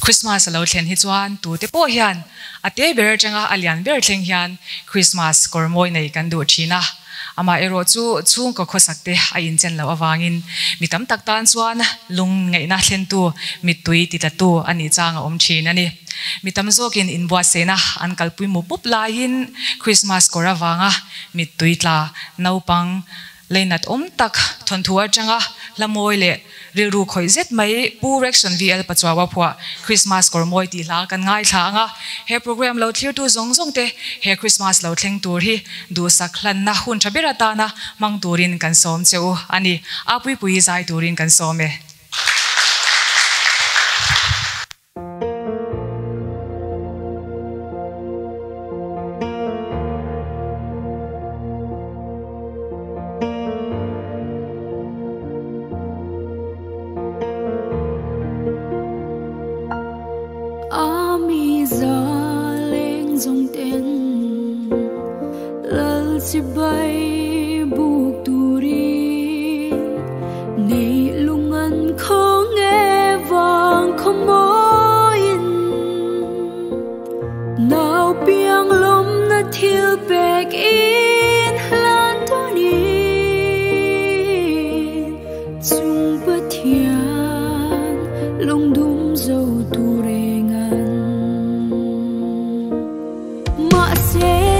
Christmas alo thlen hi chuan tu te po hian ate ber changa alian ber thleng hian Christmas Kawrmawi nei kan du thina ama ero chu chung ko khosakte a in chen lo awangin mitam tak tan chuan lung ngei na thlen tu mitui ti ta tu ani changa om thin ani mitam zokin in bua sena an kalpui mu pup la in Christmas korawanga mitui tla naupang leinat tak thon thua changa lamoi le riru khoi zet mai pu reaction VL pachwa phwa Christmas Kawrmawi ti la kan ngai thanga he program lo thlir tu zong zong te he Christmas lo thleng tur hi du saklan na hun thabera ta na mang turin kan som cheu ani Apuipuii zai turin kan some si bay buộc turi nei lungan không nghe vang không mối nào piang lom na thiêu bek in lan toni chung bất thian lung dum dâu tu rengan ma se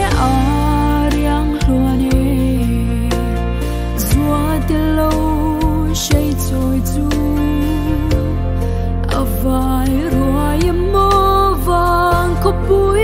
Vai rồi mơ vàng có bụi